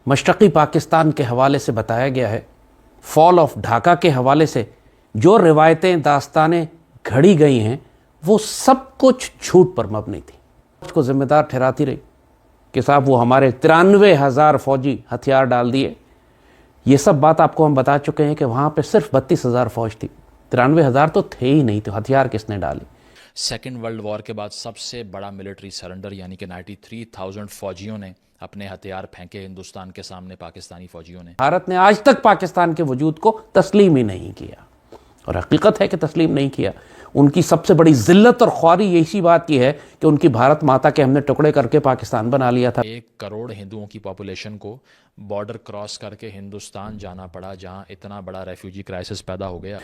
مشرقی پاکستان کے حوالے سے بتایا گیا ہے، فال آف ڈھاکہ کے حوالے سے جو روایتیں داستانیں گھڑی گئی ہیں وہ سب کچھ جھوٹ پر مبنی تھی. اس کو ذمہ دار ٹھہراتی رہی کہ صاحب وہ ہمارے 93,000 فوجی ہتھیار ڈال دیے. یہ سب بات آپ کو ہم بتا چکے ہیں کہ وہاں پہ صرف 32,000 فوج تھی، 93,000 تو تھے ہی نہیں. تو ہتھیار کس نے ڈالی؟ سیکنڈ ورلڈ وار کے بعد سب سے بڑا ملٹری سرنڈر یعنی کہ 93,000 فوجیوں نے اپنے ہتھیار پھینکے ہندوستان کے سامنے پاکستانی فوجیوں نے. بھارت نے آج تک پاکستان کے وجود کو تسلیم ہی نہیں کیا، اور حقیقت ہے کہ تسلیم نہیں کیا. ان کی سب سے بڑی ذلت اور خواری اسی بات کی ہے کہ ان کی بھارت ماتا کے ہم نے ٹکڑے کر کے پاکستان بنا لیا تھا. 1 کروڑ ہندوؤں کی پاپولیشن کو بارڈر کراس کر کے ہندوستان جانا پڑا، جہاں اتنا بڑا ریفیوجی کرائسس پیدا ہو گیا.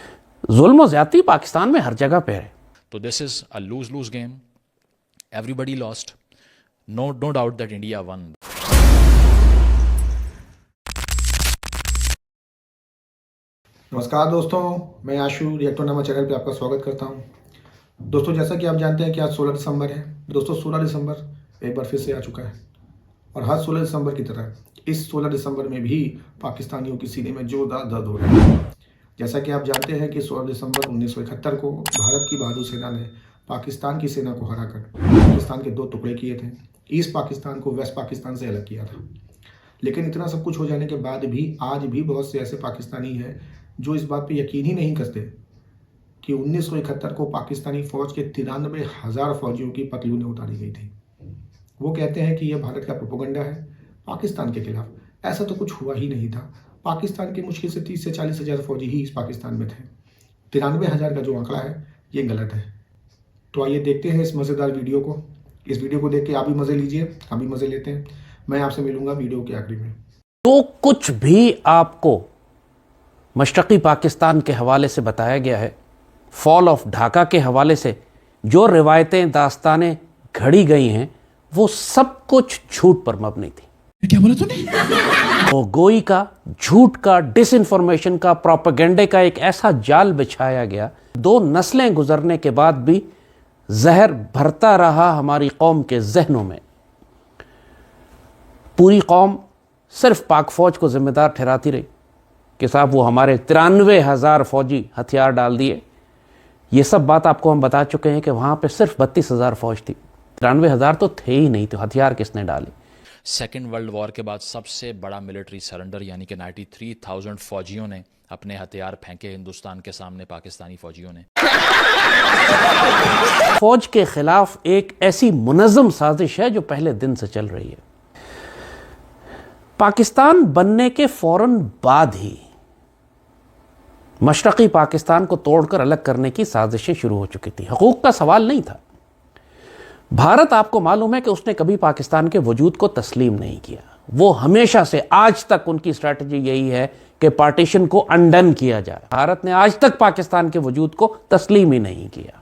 ظلم و زیادتی پاکستان میں ہر جگہ پہ ہے. تو this is a lose lose game. Everybody lost. No doubt that India won. نمسکار دوستوں، میں آشو ریئیکٹر نامہ چینل پہ آپ کا سواگت کرتا ہوں. دوستوں جیسا کہ آپ جانتے ہیں کہ آج 16 دسمبر ہے. دوستوں 16 دسمبر ایک بار پھر سے آ چکا ہے، اور ہر 16 دسمبر کی طرح اس 16 دسمبر میں بھی پاکستانیوں کی سینے میں جوردار درد ہو رہا ہے. جیسا کہ آپ جانتے ہیں کہ 16 دسمبر 1971 کو بھارت کی بہادر سینا نے پاکستان کی سینا کو ہرا کر پاکستان کے 2 ٹکڑے کیے تھے. ایسٹ پاکستان کو ویسٹ پاکستان سے الگ کیا تھا. لیکن اتنا سب کچھ ہو جانے کے بعد بھی آج بھی بہت سے ایسے پاکستانی ہیں جو اس بات پہ یقین ہی نہیں کرتے کہ 1971 کو پاکستانی فوج کے 93,000 فوجیوں کی پتلونیں اتاری گئی تھی. وہ کہتے ہیں کہ یہ بھارت کا پروپیگنڈا ہے پاکستان کے خلاف. ایسا تو کچھ ہوا ہی نہیں تھا. پاکستان کے مشکل سے 30 سے 40,000 فوجی ہی اس پاکستان میں تھے. 93,000 کا جو آنکڑا ہے یہ غلط ہے. تو آئیے دیکھتے ہیں اس مزیدار ویڈیو کو. اس ویڈیو کو دیکھ کے آپ بھی مزے لیجئے، ہم بھی مزے لیتے ہیں. میں آپ سے ملوں گا ویڈیو کے آخری میں. تو کچھ بھی آپ کو مشرقی پاکستان کے حوالے سے بتایا گیا ہے، فال آف ڈھاکہ کے حوالے سے جو روایتیں داستانیں گھڑی گئی ہیں وہ سب کچھ جھوٹ پر مبنی تھی. کیا بولا تو نے؟ وہ گوئی کا، جھوٹ کا، ڈس انفارمیشن کا، پروپیگنڈے کا ایک ایسا جال بچھایا گیا. 2 نسلیں گزرنے کے بعد بھی زہر بھرتا رہا ہماری قوم کے ذہنوں میں. پوری قوم صرف پاک فوج کو ذمہ دار ٹھہراتی رہی کہ صاحب وہ ہمارے 93,000 فوجی ہتھیار ڈال دیے. یہ سب بات آپ کو ہم بتا چکے ہیں کہ وہاں پہ صرف 32,000 فوج تھی، 93,000 تو تھے ہی نہیں. تو ہتھیار کس نے ڈالی؟ سیکنڈ ورلڈ وار کے بعد سب سے بڑا ملٹری سرنڈر یعنی کہ 93,000 فوجیوں نے اپنے ہتھیار پھینکے ہندوستان کے سامنے پاکستانی فوجیوں نے. فوج کے خلاف ایک ایسی منظم سازش ہے جو پہلے دن سے چل رہی ہے. پاکستان بننے کے فوراً بعد ہی مشرقی پاکستان کو توڑ کر الگ کرنے کی سازشیں شروع ہو چکی تھی. حقوق کا سوال نہیں تھا. بھارت آپ کو معلوم ہے کہ اس نے کبھی پاکستان کے وجود کو تسلیم نہیں کیا. وہ ہمیشہ سے آج تک ان کی اسٹریٹجی یہی ہے کہ پارٹیشن کو انڈن کیا جائے. بھارت نے آج تک پاکستان کے وجود کو تسلیم ہی نہیں کیا،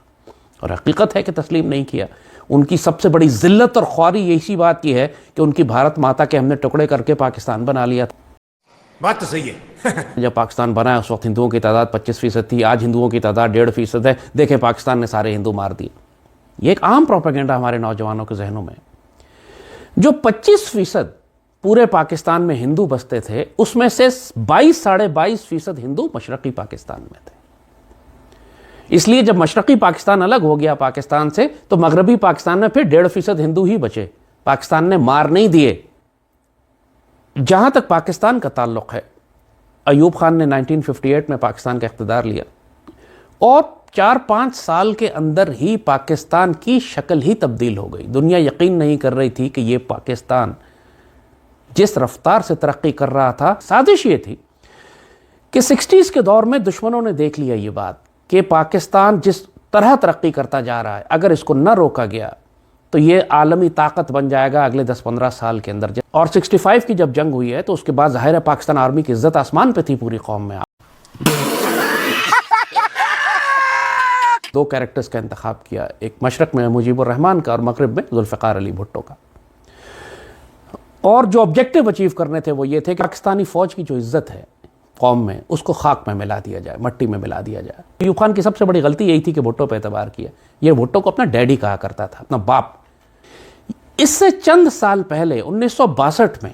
اور حقیقت ہے کہ تسلیم نہیں کیا. ان کی سب سے بڑی ذلت اور خواری اسی بات کی ہے کہ ان کی بھارت ماتا کے ہم نے ٹکڑے کر کے پاکستان بنا لیا تھا. بات تو صحیح ہے. جب پاکستان بنا ہے اس وقت ہندوؤں کی تعداد 25% تھی. آج ہندوؤں کی تعداد 1.5% ہے. دیکھیں پاکستان نے سارے ہندو مار دیے. یہ ایک عام پروپیگنڈا ہمارے نوجوانوں کے ذہنوں میں. جو 25% پورے پاکستان میں ہندو بستے تھے اس میں سے 22-22.5% ہندو مشرقی پاکستان میں تھے. اس لیے جب مشرقی پاکستان الگ ہو گیا پاکستان سے تو مغربی پاکستان میں پھر 1.5% ہندو ہی بچے. پاکستان نے مار نہیں دیے. جہاں تک پاکستان کا تعلق ہے، ایوب خان نے 1958 میں پاکستان کا اقتدار لیا، اور 4-5 سال کے اندر ہی پاکستان کی شکل ہی تبدیل ہو گئی. دنیا یقین نہیں کر رہی تھی کہ یہ پاکستان جس رفتار سے ترقی کر رہا تھا. سازش یہ تھی کہ 60s کے دور میں دشمنوں نے دیکھ لیا یہ بات کہ پاکستان جس طرح ترقی کرتا جا رہا ہے، اگر اس کو نہ روکا گیا تو یہ عالمی طاقت بن جائے گا اگلے 10-15 سال کے اندر. اور 65 کی جب جنگ ہوئی ہے تو اس کے بعد ظاہر ہے پاکستان آرمی کی عزت آسمان پہ تھی پوری قوم میں. 2 کیریکٹرز کا انتخاب کیا، ایک مشرق میں مجیب الرحمان کا اور مغرب میں ذوالفقار علی بھٹو کا. اور جو آبجیکٹو اچیو کرنے تھے وہ یہ تھے کہ پاکستانی فوج کی جو عزت ہے قوم میں اس کو خاک میں ملا دیا جائے، مٹی میں ملا دیا جائے. ایوب خان کی سب سے بڑی غلطی یہی تھی کہ بھٹو پہ اعتبار کیا. یہ بھٹو کو اپنا ڈیڈی کہا کرتا تھا، اپنا باپ. اس سے چند سال پہلے 1962 میں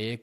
1